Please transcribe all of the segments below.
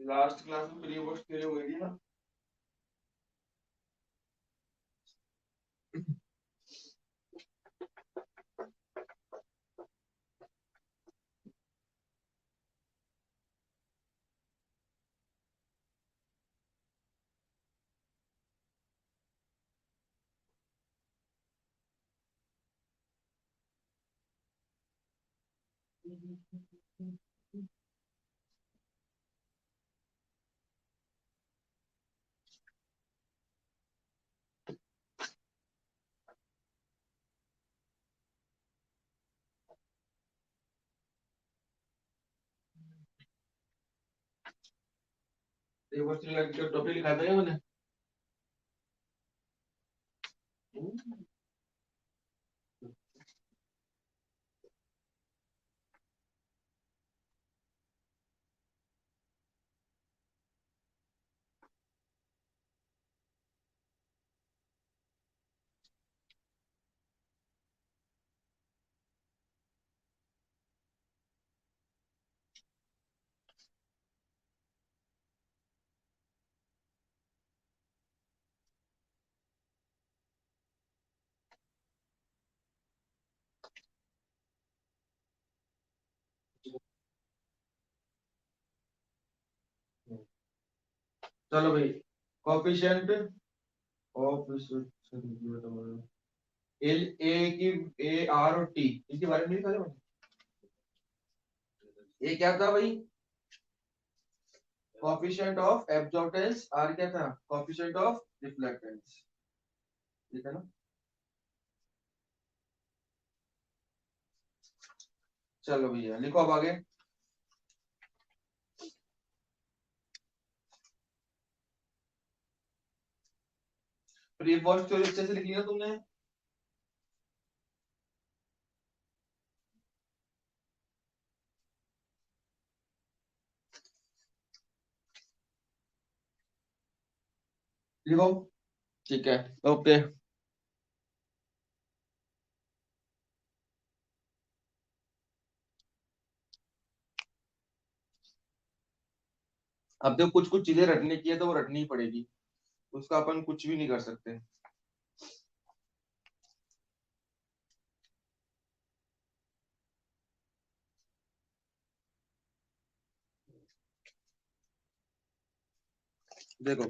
Last class में pre wash के लिए हुई थी ना। प्री वॉश के टॉपिक लिखा था क्या मैंने? चलो भाई, कोफिशिएंट ऑफ एल ए की, ए आर और टी, इनके बारे में नहीं पता मैंने। ये क्या था भाई? कोफिशिएंट ऑफ एब्जॉर्बेंस, आर क्या था? Coefficient of reflectance. ठीक है ना? चलो भैया लिखो अब आगे। प्री वॉश थ्योरी अच्छे से लिख लिया तुमने? लिखो। ठीक है, ओके। अब देखो, कुछ कुछ चीजें रटने की है तो वो रटनी ही पड़ेगी, उसका अपन कुछ भी नहीं कर सकते। देखो,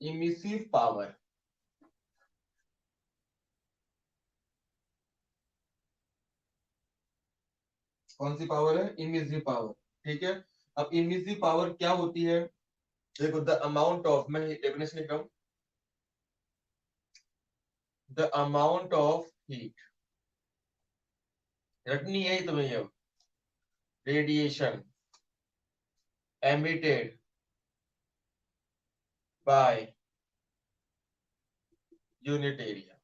इमिसिव पावर, कौन सी पावर है? Emissive power. ठीक है। अब इमिसिव पावर क्या होती है? देखो, द अमाउंट ऑफ, मैं डेफिनेशन लिख रहा हूं, द अमाउंट ऑफ हीट, रटनी है ही तुम्हें ये, radiation emitted by unit area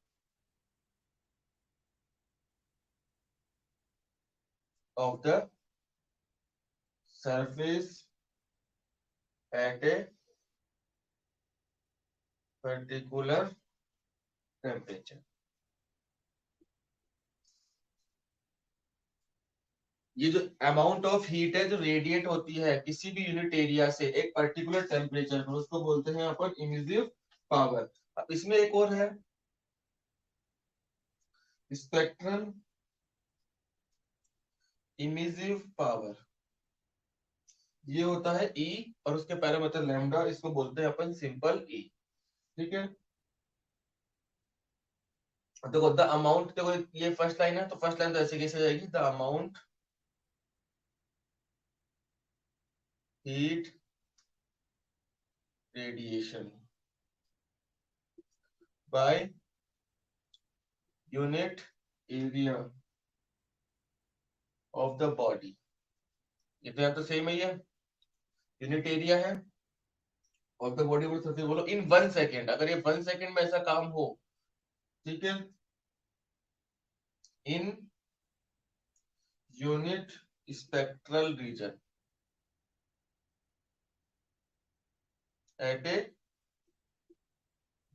of the surface at a particular temperature. ये जो अमाउंट ऑफ हीट है जो रेडिएट होती है किसी भी यूनिट एरिया से एक पर्टिकुलर टेम्परेचर पर, उसको बोलते हैं अपन इमिसिव पावर। अब इसमें एक और है, स्पेक्ट्रल इमिसिव पावर। ये होता है ई, और उसके पैरामीटर लैम्डा, इसको बोलते हैं अपन सिंपल ई। ठीक है। देखो, द अमाउंट, देखो ये फर्स्ट लाइन है, तो फर्स्ट लाइन तो ऐसे कैसे जाएगी? The amount heat radiation by unit area of the body. ये तो यहाँ तो सेम ही है, यूनिट एरिया है ऑफ द बॉडी, बोलो सबसे, बोलो इन 1 सेकेंड, अगर ये 1 सेकेंड में ऐसा काम हो, ठीक है, in unit spectral region at a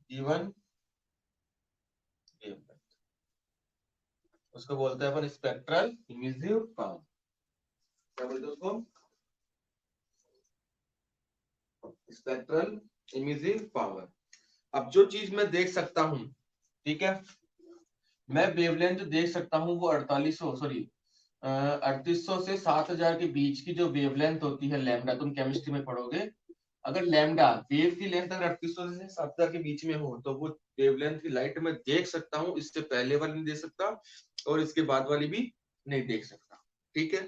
given wavelength, उसको बोलते हैं अपन स्पेक्ट्रल इमिसिव पावर। क्या बोलते हैं उसको, स्पेक्ट्रल इमेजिंग पावर। अब जो चीज मैं देख सकता हूं, ठीक है, मैं वेवलेंथ देख सकता हूँ वो 4800 सॉरी 3800 से 7000 के बीच की जो वेवलेंथ होती है लैम्डा, तुम केमिस्ट्री में पढ़ोगे, अगर लैम्डा वेव की लेंथ अगर 3800 से 7000 के बीच में हो तो वो वेवलेंथ की लाइट मैं देख सकता हूँ, इससे पहले वाली नहीं देख सकता और इसके बाद वाली भी नहीं देख सकता, ठीक है।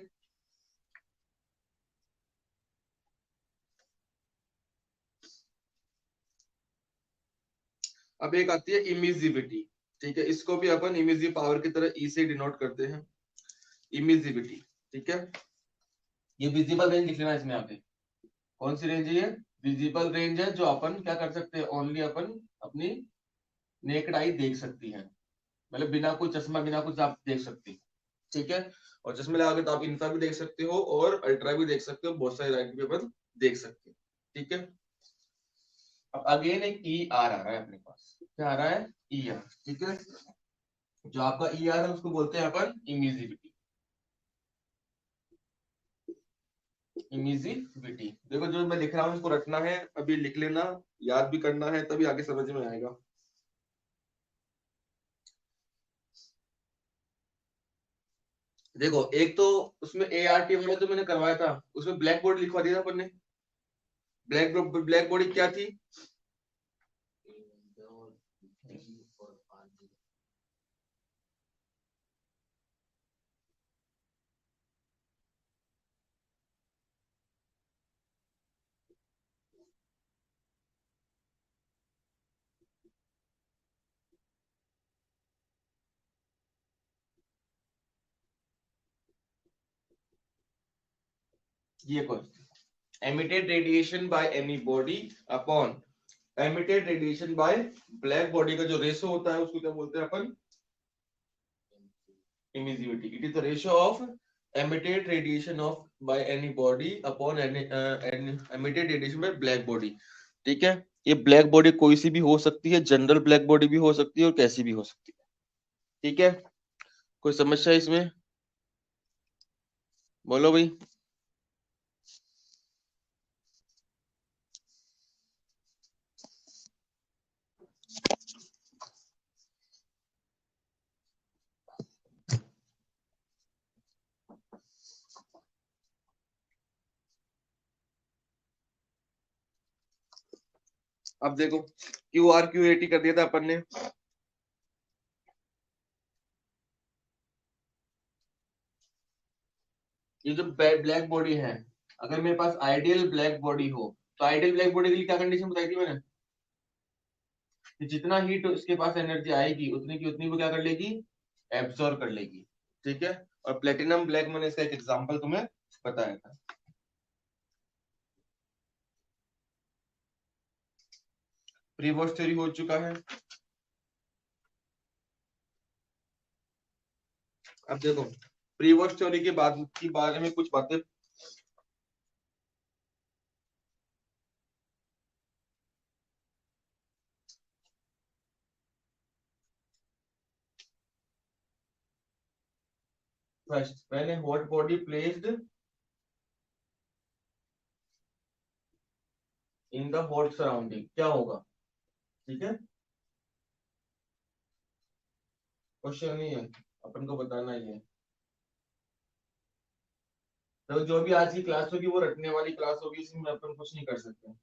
अब एक आती है इमिजिबिलिटी, ठीक है, इसको भी अपन इमिजिव पावर की तरह ई से डिनोट करते हैं, इमिजिबिलिटी, ठीक है। ये विजिबल रेंज लिख लेना इसमें आके, कौन सी रेंज है ये, विजिबल रेंज है, जो अपन क्या कर सकते हैं, ओनली अपन अपनी नेकेड आई देख सकती है, मतलब बिना कोई चश्मा बिना कुछ आप देख सकते हैं, ठीक है। और चश्मे लगा के तो आप इंफ्रा भी देख सकते हो और अल्ट्रा भी देख सकते हो, बहुत सारी लाइट भी अपन देख सकते हैं, ठीक है। अब अगेन एक ई आर आ रहा है अपने पास, क्या आ रहा है, ई आर, ठीक है। जो आपका ई आर है उसको बोलते हैं अपन इमिजिबिलिटी, इमिजिबिलिटी। देखो जो मैं लिख रहा हूँ इसको रटना है, अभी लिख लेना, याद भी करना है, तभी आगे समझ में आएगा। देखो एक तो उसमें ए आर टी वाला जो मैंने करवाया था उसमें ब्लैक बोर्ड लिखवा दिया था अपन ने, ब्लैक बॉडी क्या थी, ये कौन, emitted radiation by any body upon emitted radiation by black body का जो रेशो होता है उसको क्या बोलते हैं अपन, emissivity. It is the ratio of emitted radiation of by any body upon any emitted radiation by black body, ठीक है। ये ब्लैक बॉडी कोई सी भी हो सकती है, जनरल ब्लैक बॉडी भी हो सकती है और कैसी भी हो सकती है, ठीक है। कोई समस्या इसमें, बोलो भाई। अब देखो Q R Q A T कर दिया था अपन ने, ये जो ब्लैक बॉडी है, अगर मेरे पास आइडियल ब्लैक बॉडी हो तो आइडियल ब्लैक बॉडी के लिए क्या कंडीशन बताई थी मैंने, कि जितना हीट इसके पास एनर्जी आएगी उतनी की उतनी वो क्या कर लेगी, एब्सॉर्ब कर लेगी, ठीक है। और प्लेटिनम ब्लैक मैंने इसका एक एग्जांपल तुम्हें बताया था। प्रीवॉश थ्योरी हो चुका है। अब देखो प्रीवॉश थ्योरी के बाद की बारे में कुछ बातें, फर्स्ट पहले hot body placed in the hot surrounding क्या होगा, ठीक है, क्वेश्चन नहीं है, अपन को बताना ही है। तो जो भी आज की क्लास होगी वो रटने वाली क्लास होगी, इसमें अपन कुछ नहीं कर सकते।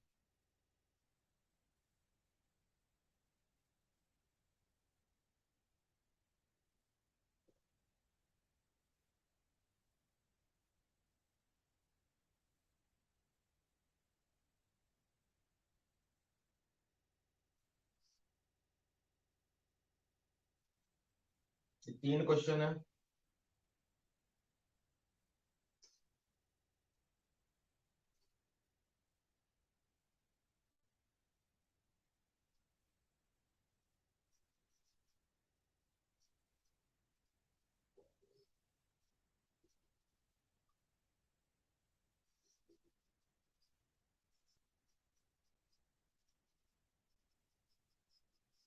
तीन क्वेश्चन है,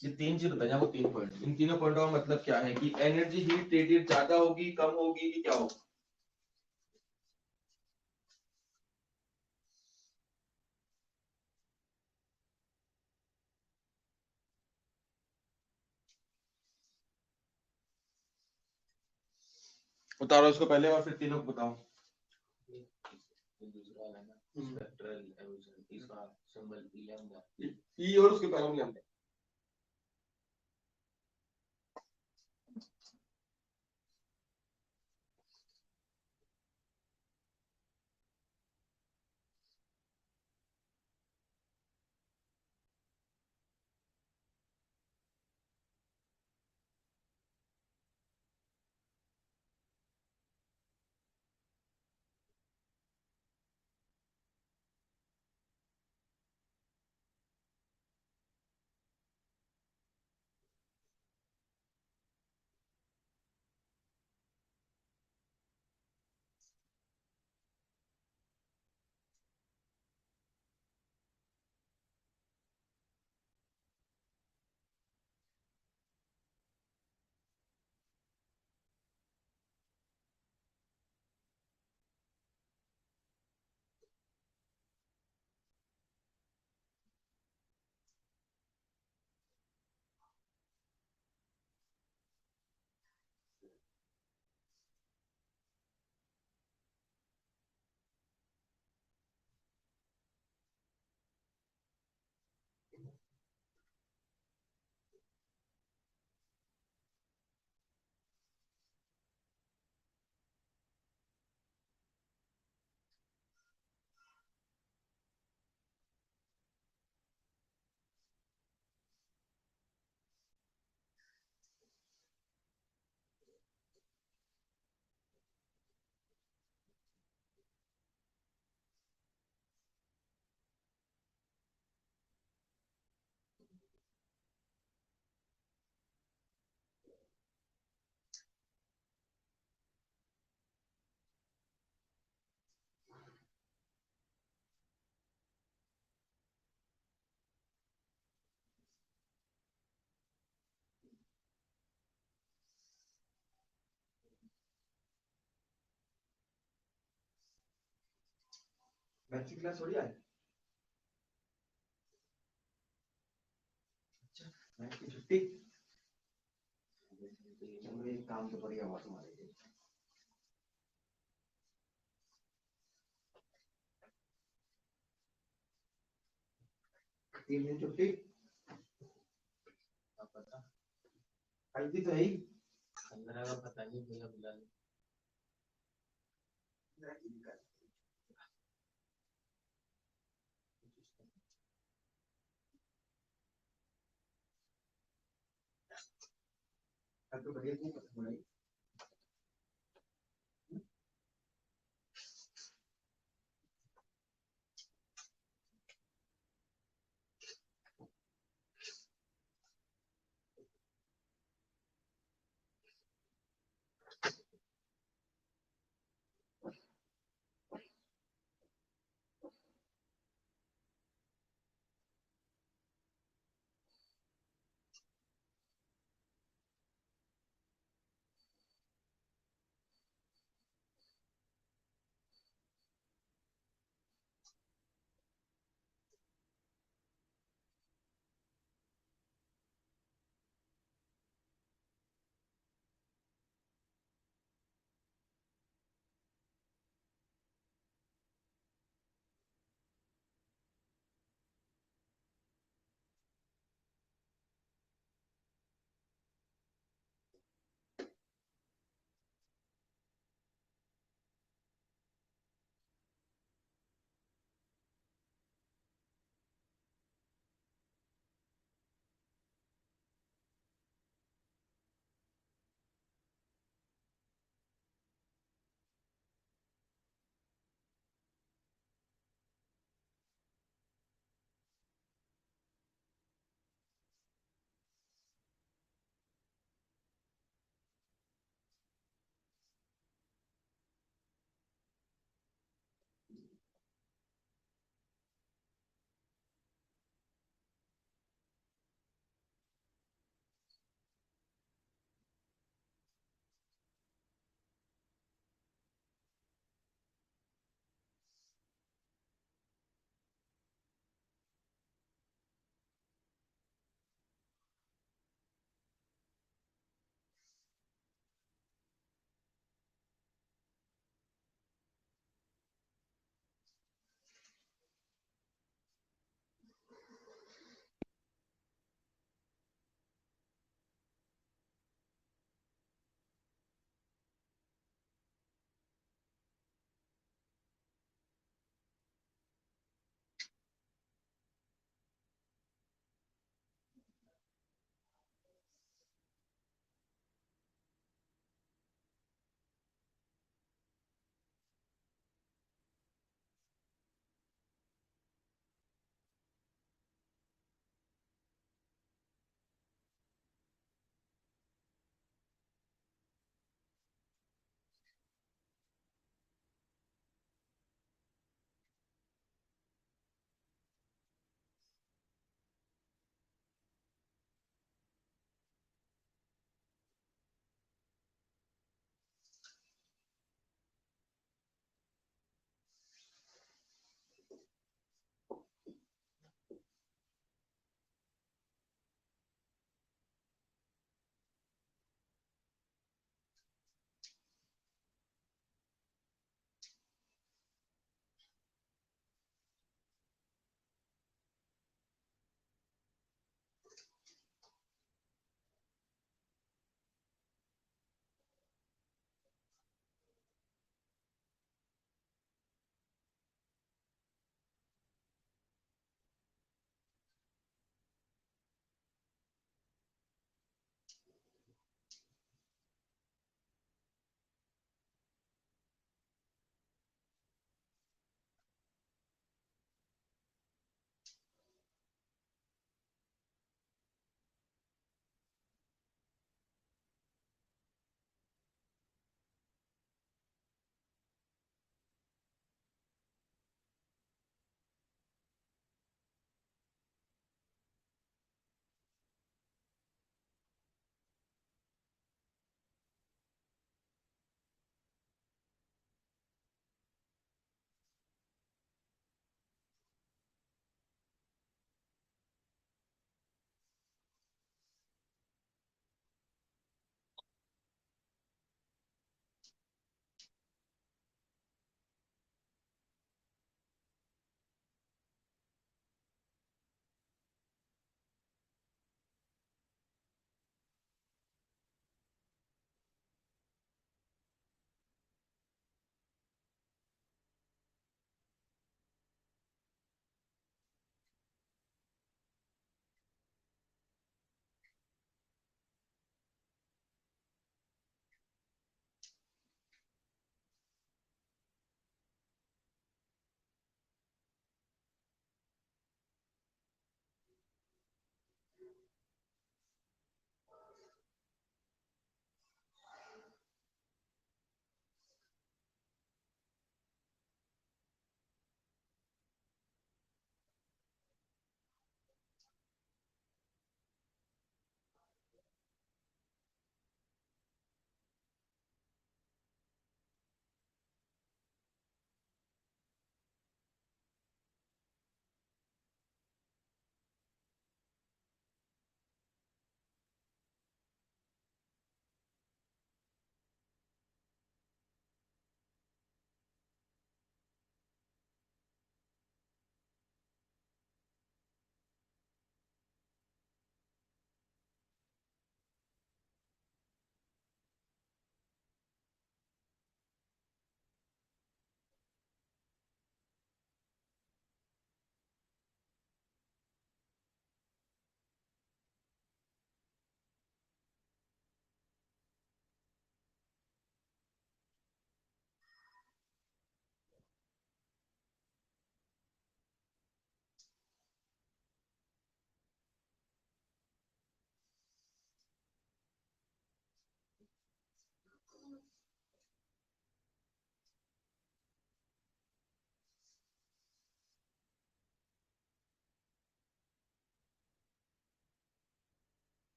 ये तीन चीज बताइए आपको, तीन पॉइंट, इन तीनों पॉइंटों का मतलब क्या है कि एनर्जी हीट रेडिएट ज्यादा होगी कम होगी कि क्या होगा, उतारो इसको पहले और फिर तीनों को बताओ। दूसरा वाला ना स्पेक्ट्रल एवोल्यूशन, इसका सिंबल ई लैम्डा, ई और उसके पहले में लैम्डा। मैथ की क्लास थोड़ी आए। अच्छा, मैथ की छुट्टी। चलो एक काम तो बढ़िया हुआ तुम्हारे लिए। 3 दिन छुट्टी। क्या पता, हल्दी तो है ही। 15 का पता नहीं, भैया बुला लो। अब तो बढ़िया नहीं पता नहीं।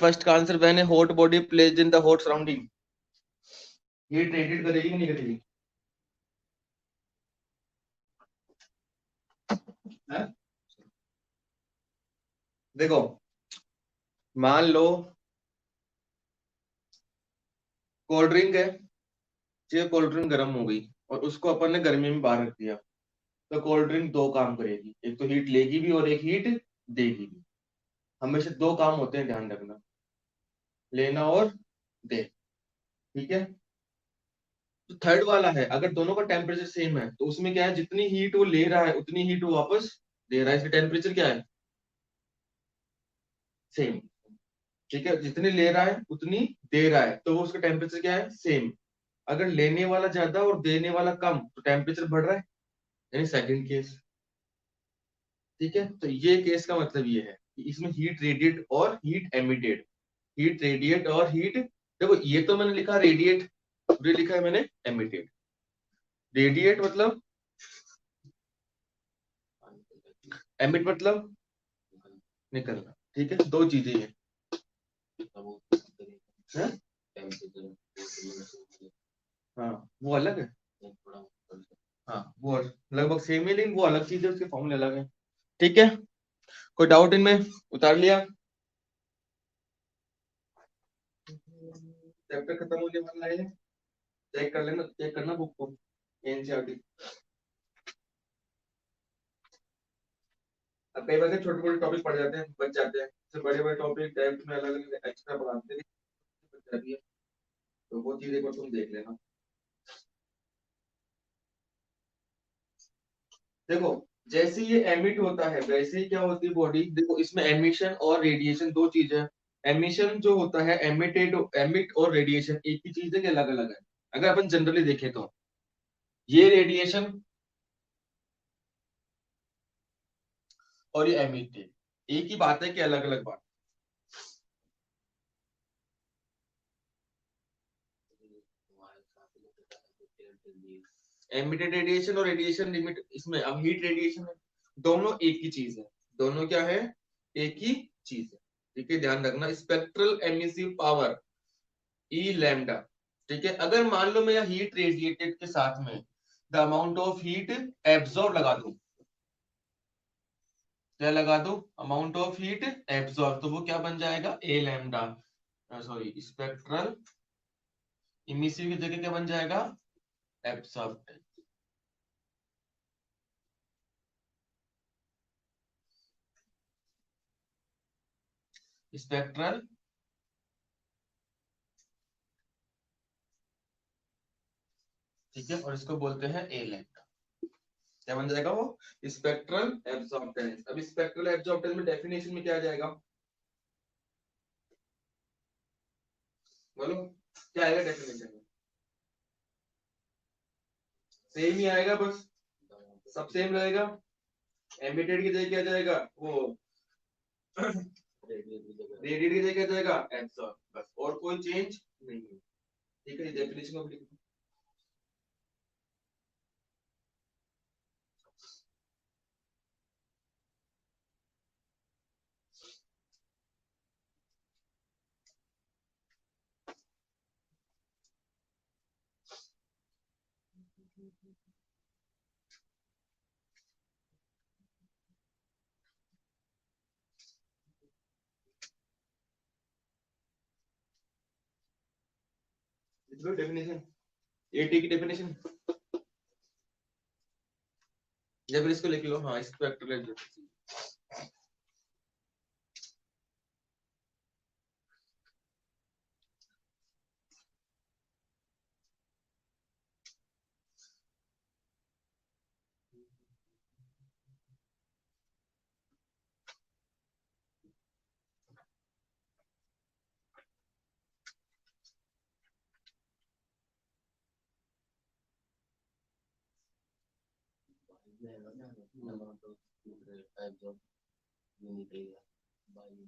फर्स्ट का answer when A hot body placed in the hot surrounding, heat radiate करेगी कि नहीं करेगी? है? देखो मान लो कोल्ड ड्रिंक है, ये कोल्ड ड्रिंक गर्म हो गई और उसको अपन ने गर्मी में बाहर रख दिया, तो कोल्ड ड्रिंक दो काम करेगी, एक तो हीट लेगी भी और एक हीट देगी भी। हमेशा दो काम होते हैं, ध्यान रखना, लेना और दे, ठीक है। तो थर्ड वाला है, अगर दोनों का टेम्परेचर सेम है तो उसमें क्या है, जितनी हीट वो ले रहा है उतनी हीट वो वापस दे रहा है, इसका टेम्परेचर क्या है, सेम, ठीक है। जितनी ले रहा है उतनी दे रहा है, तो वो उसका टेम्परेचर क्या है, सेम। अगर लेने वाला ज्यादा और देने वाला कम तो टेम्परेचर बढ़ रहा है, यानी सेकंड केस, ठीक है। तो ये केस का मतलब ये है कि इसमें हीट रेडिएट और हीट एमिटेड, हीट रेडिएट और हीट, देखो ये तो मैंने लिखा रेडिएट, ये लिखा है मैंने एमिटेड। रेडिएट मतलब, एमिट मतलब निकलना, ठीक है, दो चीजें हैं। हैं? हाँ वो अलग है, हाँ वो लगभग सेम ही, लेकिन वो अलग चीज है, उसके फॉर्मूले अलग है, ठीक है। कोई डाउट इनमें, उतार लिया, चैप्टर खत्म होने वाला है, चेक कर लेना, चेक करना बुक को, एनसीईआरटी। अब कई बार छोटे मोटे टॉपिक पढ़ जाते हैं, बच जाते हैं, फिर बड़े बड़े टॉपिक टाइप में अलग अलग एक्स्ट्रा पढ़ाते हैं, बच जाती है, तो वो चीज एक बार तुम देख लेना। देखो जैसे ये एमिट होता है वैसे ही क्या होती है बॉडी, देखो इसमें एमिशन और रेडिएशन दो चीज है। एमिशन जो होता है, एमिटेड, एमिट और रेडिएशन एक ही चीज है कि अलग अलग है? अगर अपन जनरली देखें तो ये रेडिएशन और ये एमिटेड एक ही बात है कि अलग अलग बात? एमिटेड रेडिएशन और रेडिएशन लिमिट, इसमें अब हीट रेडिएशन है, दोनों एक ही चीज है, दोनों क्या है, एक ही चीज है, ठीक है। ध्यान रखना, स्पेक्ट्रल एमिसिव पावर ई लैम्डा, ठीक है। अगर मान लो मैं हीट रेडिएटेड के साथ में the amount of heat absorb लगा दूं, क्या लगा दूं, अमाउंट ऑफ हीट एब्जॉर्ब, तो वो क्या बन जाएगा, ए लैम्डा, सॉरी स्पेक्ट्रल इमिसिव की जगह क्या बन जाएगा, एब्सॉर्ब, स्पेक्ट्रल, ठीक है, और इसको बोलते हैं ए लैम्डा, क्या बन जाएगा वो, स्पेक्ट्रल एब्जॉर्बटेंस। अब स्पेक्ट्रल एब्जॉर्बटेंस में डेफिनेशन में क्या आ जाएगा, बोलो क्या आएगा डेफिनेशन में, सेम ही आएगा बस, सब सेम रहेगा, एमिटेड की जगह क्या जाएगा, वो रेडिएट की जगह क्या जाएगा, एब्सॉर्ब, बस और कोई चेंज नहीं है, ठीक है। ये डेफिनेशन ऑफ, डेफिनेशन, एटी की डेफिनेशन, या फिर इसको लिख लो, हाँ spectral absorptance.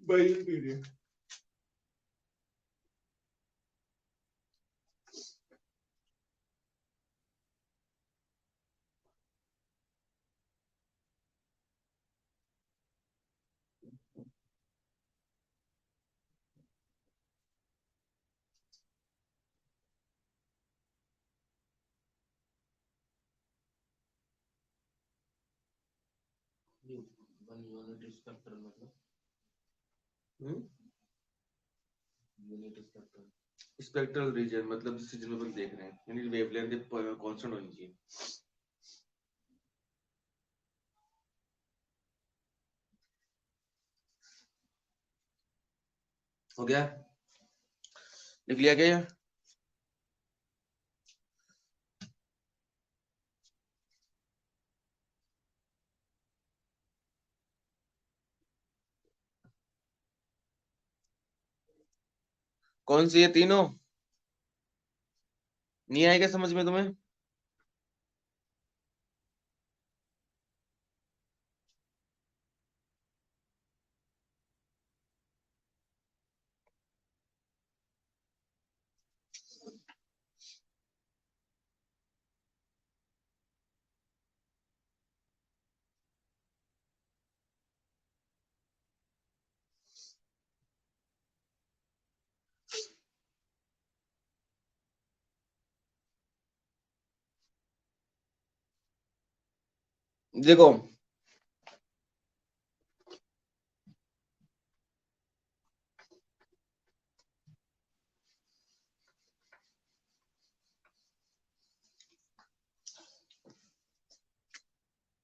By period, one unit spectrum मतलब स्पेक्ट्रल रीजन मतलब जिस रीजन में अपन देख रहे हैं, यानी वेवलेंथ कांस्टेंट होनी चाहिए। हो गया, लिख लिया क्या? कौन सी है तीनों? नहीं आएगा समझ में तुम्हें? देखो,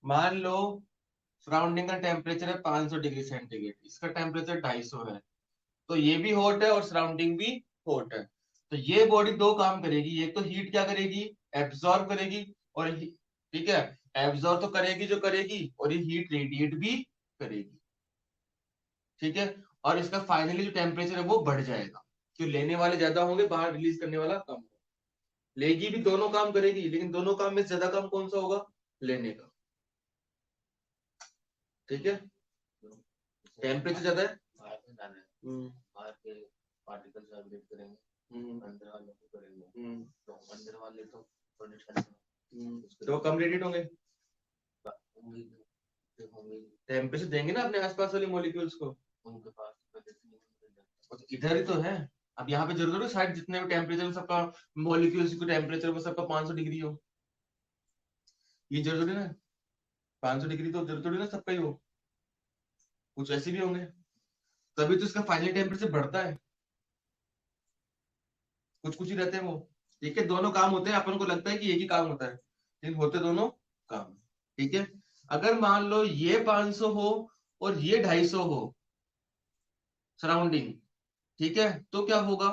मान लो सराउंडिंग का टेम्परेचर है 500 डिग्री सेंटीग्रेड, इसका टेम्परेचर 250 है, तो ये भी हॉट है और सराउंडिंग भी हॉट है। तो ये बॉडी दो काम करेगी, एक तो हीट क्या करेगी, एब्जॉर्ब करेगी, और ठीक है, एब्जॉर्ब तो करेगी जो करेगी, और ये हीट रेडिएट भी करेगी। ठीक है, और इसका फाइनली जो टेम्परेचर है वो बढ़ जाएगा, क्यों, लेने वाले ज्यादा होंगे, बाहर रिलीज करने वाला कम होगा। लेगी भी, दोनों काम करेगी, लेकिन दोनों काम में ज्यादा काम कौन सा होगा, लेने का। ठीक है, टेम्परेचर ज्यादा है, बाहर में जाना है, बाहर के पार्टिकल्स वाइब्रेट करेंगे, अंदर वाले को करेंगे, तो अंदर वाले तो थोड़े ठंडे तो कम रेडिएट होंगे, होंगे, टेम्परेचर देंगे ना अपने आसपास वाले मॉलिक्यूल्स को, उनके पास तो इधर ही तो है। अब यहाँ पे जरूर है साइड जितने भी टेम्परेचर में सबका मॉलिक्यूल्स के टेम्परेचर में सबका 500 डिग्री हो, ये जरूरी ना, 500 डिग्री तो जरूरी ना सबका ही हो, कुछ ऐसे भी होंगे, तभी तो इसका फाइनल टेम्परेचर बढ़ता है, कुछ कुछ ही रहते हैं वो। ठीक है, दोनों काम होते हैं, अपन को लगता है कि एक ही काम होता है, लेकिन होते दोनों काम। ठीक है, अगर मान लो ये 500 हो और ये 250 हो सराउंडिंग, ठीक है, तो क्या होगा,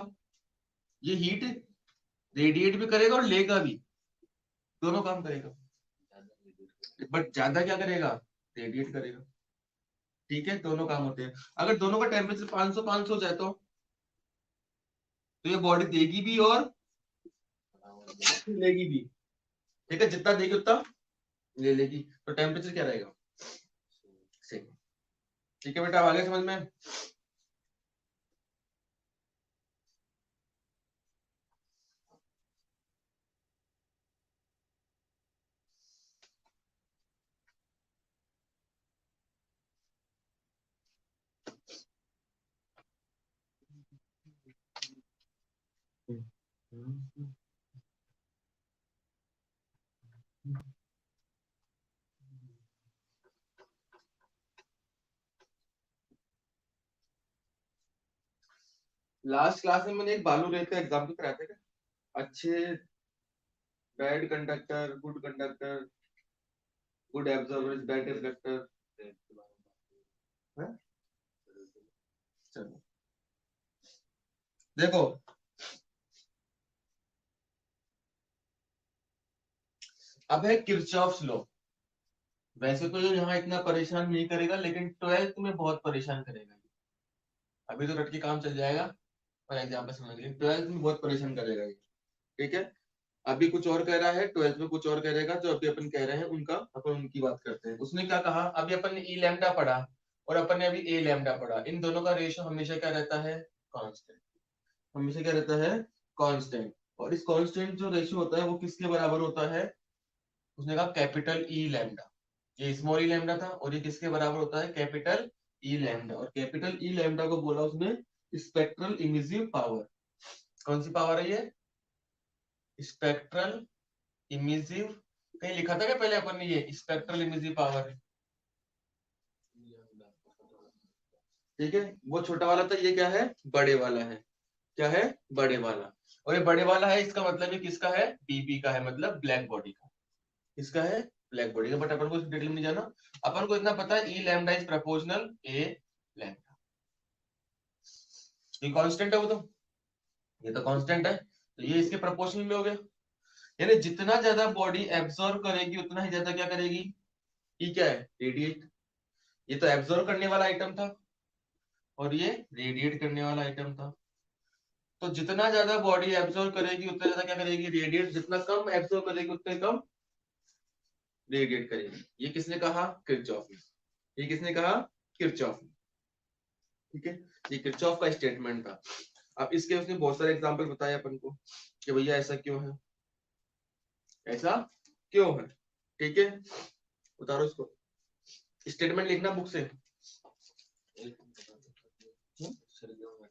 ये हीट रेडिएट भी करेगा और लेगा भी, दोनों काम करेगा, बट ज्यादा क्या करेगा, रेडिएट करेगा। ठीक है, दोनों काम होते हैं। अगर दोनों का टेम्परेचर 500 500 हो जाए तो ये बॉडी देगी भी और लेगी भी। ठीक है, जितना देगी उतना ले लेगी, तो टेम्परेचर क्या रहेगा, सेम। ठीक है बेटा, आगे समझ में? लास्ट क्लास में मैंने एक बालू रेत का एग्जाम्पल कराया था क्या, अच्छे, bad conductor, good conductor, good absorber, bad conductor. चलो देखो, अब है किरचॉफ्स लॉ। वैसे तो यहाँ इतना परेशान नहीं करेगा, लेकिन 12th में बहुत परेशान करेगा। अभी तो रट के काम चल जाएगा और एग्जाम पे समझ लेकिन 12th में बहुत परेशान करेगा ये। ठीक है, अभी कुछ और कह रहा है, 12th में कुछ और कह रहेगा, जो अभी अपन कह रहे हैं उनका अपन उनकी बात करते हैं। उसने क्या कहा, अभी अपन ने ई लैम्डा पढ़ा और अपन ने अभी ए लैम्डा पढ़ा, इन दोनों का रेशो हमेशा क्या रहता है, कांस्टेंट, हमेशा क्या रहता है, कांस्टेंट। और इस कांस्टेंट जो रेशियो होता है वो किसके बराबर होता है, उसने कहा कैपिटल ई लैम्डा। ये स्मॉल ई लैम्डा था, और ये किसके बराबर होता है, कैपिटल ई लैम्डा। और कैपिटल ई लैम्डा को बोला उसने स्पेक्ट्रल इमिसिव पावर। कौन सी पावर है ये, स्पेक्ट्रल इमिसिव। कहीं लिखा था क्या पहले अपन ने, ये स्पेक्ट्रल इमिसिव पावर है, ठीक है, वो छोटा वाला था, ये क्या है, बड़े वाला है, क्या है, बड़े वाला। और ये बड़े वाला है, इसका मतलब ये किसका है, बीपी का है, मतलब ब्लैक बॉडी का। किसका है, ब्लैक बॉडी का। बट अपन को डिटेल में नहीं जाना, अपन को इतना पता है E lambda is proportional A lambda. ये कांस्टेंट है वो तो, ये तो कांस्टेंट है, तो ये इसके प्रोपोर्शनल में हो गया। यानी जितना ज्यादा बॉडी एब्जॉर्ब करेगी उतना ही ज्यादा क्या करेगी, ये क्या है, रेडिएट। ये तो एब्जॉर्ब करने वाला आइटम था और ये रेडिएट करने वाला आइटम था। तो जितना ज्यादा बॉडी एब्जॉर्ब करेगी उतना ज्यादा क्या करेगी, रेडिएट। जितना कम एब्जॉर्ब करेगी उतने कम रेडिएट करेगी। ये किसने कहा, किरचॉफ ने। ये किसने कहा, किरचॉफ ने। ठीक है, ये किरचॉफ का स्टेटमेंट था। अब इसके उसने बहुत सारे एग्जांपल बताए अपन को कि भैया ऐसा क्यों है, ऐसा क्यों है। ठीक है, उतारो इसको, स्टेटमेंट लिखना बुक से। एक सर्दियों में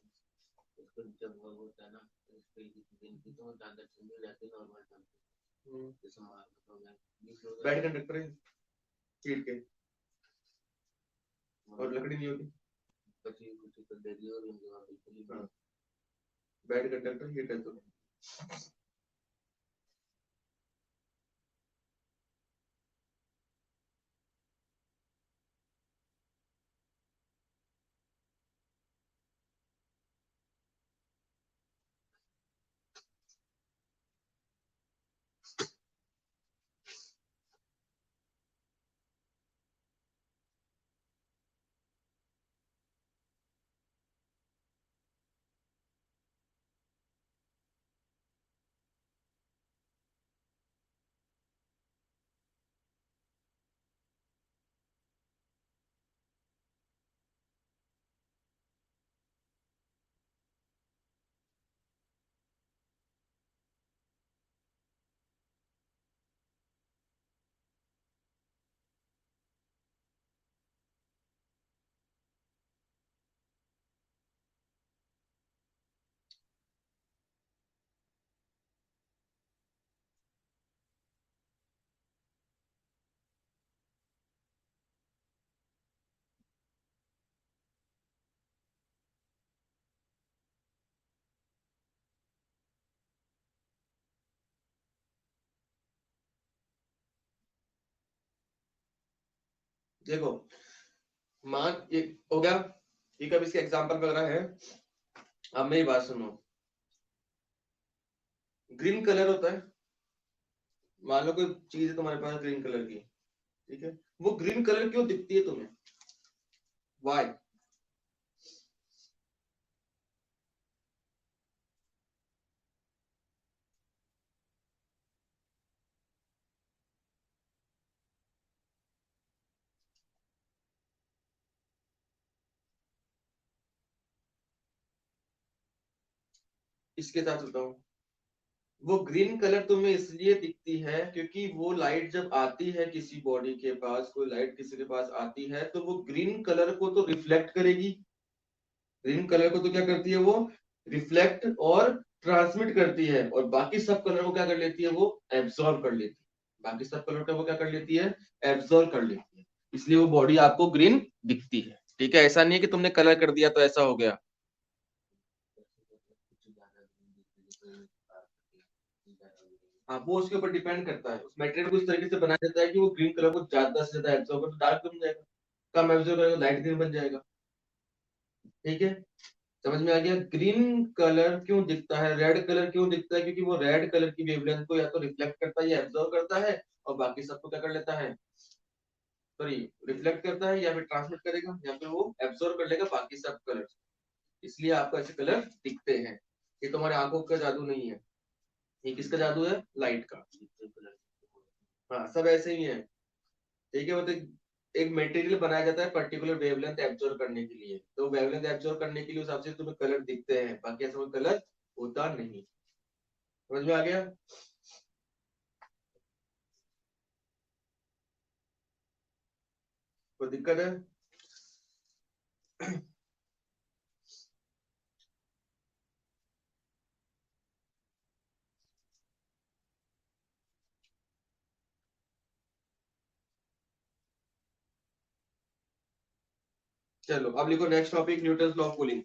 उसको जब वो होता है ना, तो दिन की तो ज्यादा ठंडी रहती है, नॉर्मल टेम्परेचर जैसे मार्केट हो गया, बैड कंडक्टर है हीट के, और लकड़ी नहीं होती, पची कुछ कर देगी और उनके बाद बिल्कुल बैड कंडक्टर हीट है तो। देखो, मान ये हो गया, ये कब इसके एग्जांपल वगैरह है। अब मेरी बात सुनो, ग्रीन कलर होता है, मान लो कोई चीज है तुम्हारे पास ग्रीन कलर की, ठीक है, वो ग्रीन कलर क्यों दिखती है तुम्हें, वाई। इसके साथ बताऊं, वो ग्रीन कलर तुम्हें इसलिए दिखती है क्योंकि वो लाइट जब आती है किसी बॉडी के पास, कोई लाइट किसी के पास आती है तो वो ग्रीन कलर को तो रिफ्लेक्ट करेगी। ग्रीन कलर को तो क्या करती है वो, रिफ्लेक्ट और ट्रांसमिट करती है, और बाकी सब कलर को क्या कर लेती है, वो एब्सॉर्ब कर लेती है। बाकी सब कलर को वो क्या कर लेती है, एब्सॉर्ब कर लेती है। इसलिए वो बॉडी आपको ग्रीन दिखती है। ठीक है, ऐसा नहीं है कि तुमने कलर कर दिया तो ऐसा हो गया। हाँ, वो उसके ऊपर डिपेंड करता है, उस मटेरियल को इस तरीके से बनाया जाता है कि वो ग्रीन कलर को ज्यादा से ज्यादा एब्सॉर्ब कर, तो डार्क बन जाएगा, कम एब्सॉर्ब करेगा लाइट ग्रीन बन जाएगा। ठीक है, समझ में आ गया। ग्रीन कलर क्यों दिखता है, रेड कलर क्यों दिखता है, क्योंकि वो रेड कलर की वेवलेंथ को या तो रिफ्लेक्ट करता है या एब्जॉर्ब करता है, और बाकी सबको क्या कर लेता है, सॉरी, रिफ्लेक्ट करता है या फिर ट्रांसमिट करेगा या फिर वो एब्जॉर्ब कर लेगा बाकी सब कलर। इसलिए आपको ऐसे कलर दिखते हैं। ये तुम्हारे आंखों का जादू नहीं है, ये किसका जादू है, लाइट का। हाँ, सब ऐसे ही है। ठीक है, वो तो एक मटेरियल बनाया जाता है पर्टिकुलर वेवलेंथ एब्जॉर्ब करने के लिए, तो वेवलेंथ एब्जॉर्ब करने के लिए उस हिसाब से तुम्हें कलर दिखते हैं, बाकी ऐसा कोई कलर होता नहीं। समझ में आ गया। कोई दिक्कत है। चलो अब लिखो next topic, Newton law of cooling.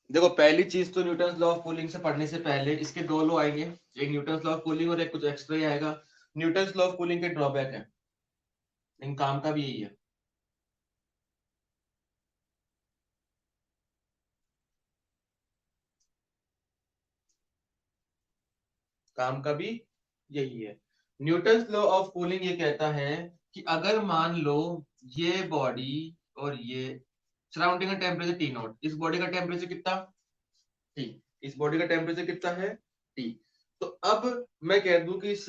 देखो पहली चीज तो न्यूटन लॉ ऑफ कूलिंग से पढ़ने से पहले इसके दो लॉ आएंगे, एक न्यूटन लॉ ऑफ कूलिंग और एक कुछ एक्स्ट्रा ही आएगा। न्यूटन लॉ ऑफ कूलिंग के ड्रॉबैक है, इन काम का भी यही है। काम का भी यही है। न्यूटन लॉ ऑफ कूलिंग ये कहता है कि अगर मान लो ये बॉडी और ये सराउंडिंग का टेम्परेचर टी नॉट, इस बॉडी का टेम्परेचर कितना टी, इस बॉडी का टेम्परेचर कितना है टी। तो अब मैं कह दूं कि इस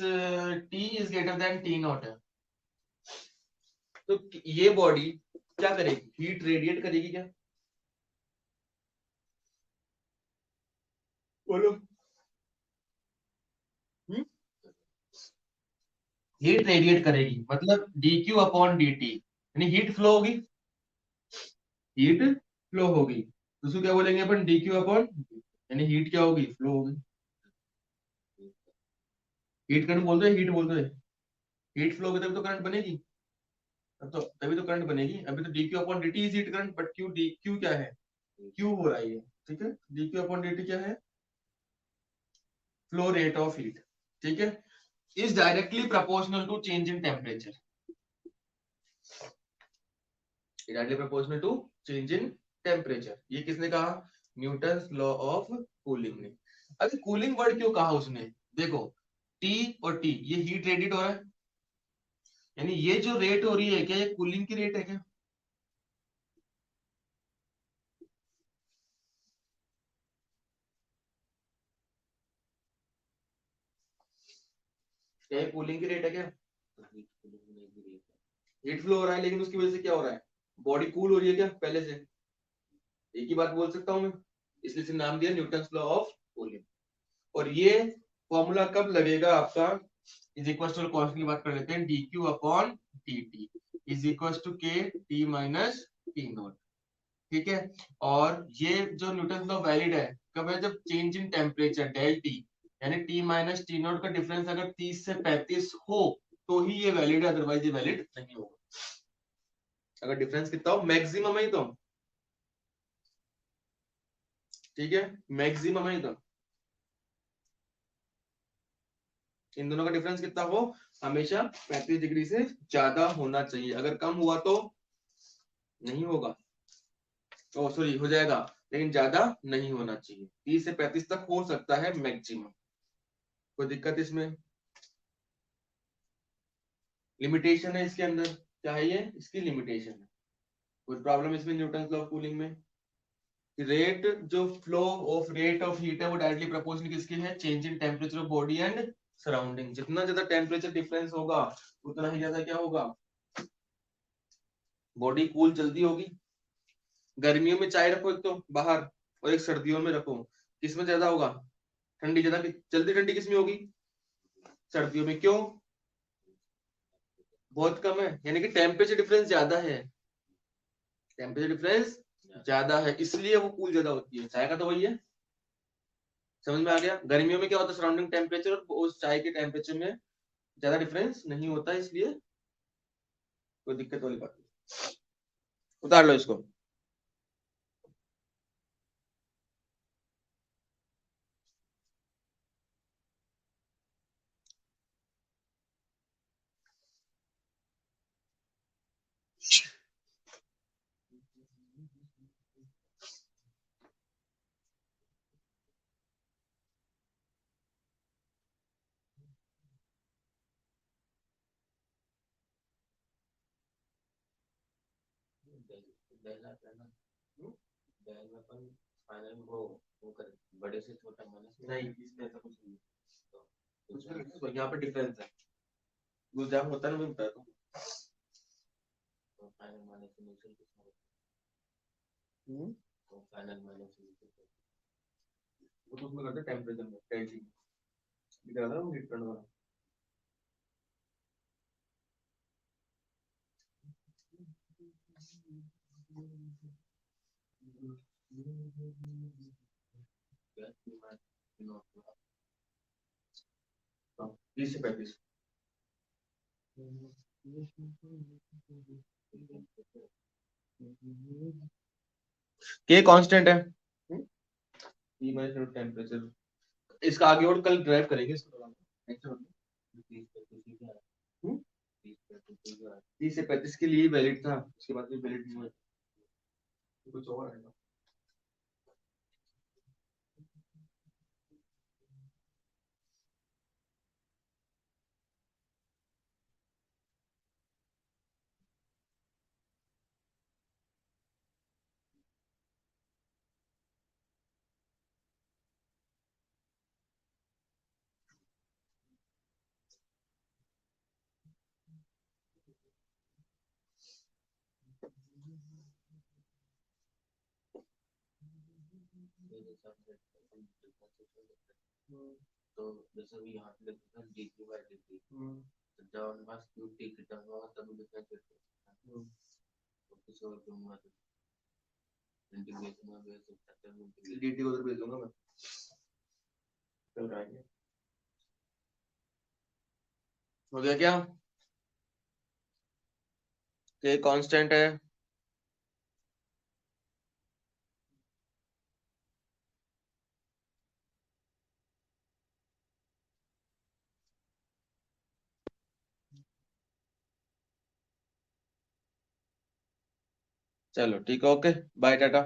T is greater than T not है, तो ये बॉडी क्या करेगी, हीट रेडिएट करेगी क्या, बोलो। हीट रेडिएट करेगी मतलब D Q upon D T, यानी हीट फ्लो होगी, हीट फ्लो होगी, तो उसको क्या बोलेंगे अपन, डी क्यू अपॉन, यानी हीट क्या होगी, फ्लो होगी। हीट करंट बोलते हैं, हीट बोलते हैं, हीट फ्लो होगी तभी तो करंट बनेगी, अब तो तभी तो करंट बनेगी। अभी तो D Q upon D T is heat current, but Q D Q क्या है, क्यू हो रहा है ये, ठीक है। D Q upon D T क्या है, फ्लो रेट ऑफ हीट, ठीक है, is directly proportional to change in temperature, directly proportional to change in temperature. ये किसने कहा, न्यूटन लॉ ऑफ कूलिंग ने। अभी कूलिंग वर्ड क्यों कहा उसने, देखो टी और टी ये हीट रेडिएट हो रहा है, यानी ये जो रेट हो रही है क्या, ये कूलिंग की रेट है क्या, क्या ये कूलिंग की रेट है क्या, हीट फ्लो हो रहा है लेकिन उसकी वजह से क्या हो रहा है, बॉडी कूल हो रही है क्या पहले से, एक ही बात बोल सकता हूं मैं, इसलिए इसे नाम दिया न्यूटन लॉ ऑफ कूलिंग। और ये फॉर्मूला कब लगेगा आपका, इज इक्वल टू कॉन्स्टेंट की बात कर लेते हैं, D Q upon D T is equal to K T minus T naught, ठीक है। और ये जो न्यूटन लॉ वैलिड है कब है, जब change in temperature del T, यानी टी माइनस टी नॉट का डिफरेंस अगर 30 से 35 हो तो ही ये वैलिड है, अदरवाइज ये वैलिड नहीं होगा। अगर डिफरेंस कितना हो, मैक्सिमम है ही तो, ठीक है, मैक्सिमम है ही तो, इन दोनों का डिफरेंस कितना हो, हमेशा 35 डिग्री से ज्यादा होना चाहिए, अगर कम हुआ तो नहीं होगा, ओ सॉरी हो जाएगा, लेकिन ज्यादा नहीं होना चाहिए, 30 से 35 तक हो सकता है मैक्सिमम। कोई दिक्कत इसमें, लिमिटेशन है इसके अंदर, क्या है ये, इसकी लिमिटेशन है। कोई प्रॉब्लम इसमें न्यूटन लॉ ऑफ कूलिंग में, रेट जो flow of rate of heat है वो डायरेक्टली प्रोपोर्शनल किसकी है, change in temperature of body and surrounding, जितना ज्यादा टेम्परेचर डिफरेंस होगा उतना ही ज्यादा क्या होगा, बॉडी कूल जल्दी होगी। गर्मियों में चाय रखो एक तो बाहर, और एक सर्दियों में रखो, किसमें ज्यादा होगा, ठंडी ज्यादा, जल्दी ठंडी किसमें होगी, सर्दियों में, क्यों, बहुत कम है, यानी कि टेम्परेचर डिफरेंस ज्यादा है, टेम्परेचर डिफरेंस ज्यादा है इसलिए वो कूल ज्यादा होती है, चाय का तो वही है, समझ में आ गया। गर्मियों में क्या होता है, सराउंडिंग टेम्परेचर और उस चाय के टेम्परेचर में ज्यादा डिफरेंस नहीं होता, इसलिए कोई दिक्कत वाली बात नहीं। उतार लो इसको। डेल आता है ना, डेल में अपन फाइनल में वो कर बड़े से छोटा माइनस नहीं इसमें ऐसा कुछ नहीं, कुछ नहीं, यहाँ पे डिफरेंस है, गुजरात होता है ना, मैं बताता हूँ। तो फाइनल माइनस इनिशियल किसमें हम्म, तो फाइनल माइनस इनिशियल वो तो उसमें करते हैं टेम्परेचर में, टेल्टी दिख रहा था वो हीट करंट वाला। हाँ, 30 से 35। के कांस्टेंट है, ई माइनस टेम्परेचर। इसका आगे और कल ड्राइव करेंगे इसको थोड़ा नेक्स्ट वन में। 30 से 35 के लिए वैलिड था, उसके बाद फिर वैलिड नहीं हुआ, कुछ और आएगा। तो जैसे भी यहाँ पे लिखा था dt by dt, तो जब हमारे पास q t की टर्म होगा तब लिखना चाहिए, तो किसी और दूंगा तो इंटीग्रेशन में भेज सकता है, dt उधर भेज दूंगा मैं, कल आएंगे। हो गया क्या, के कांस्टेंट है, चलो ठीक है, ओके बाय टाटा।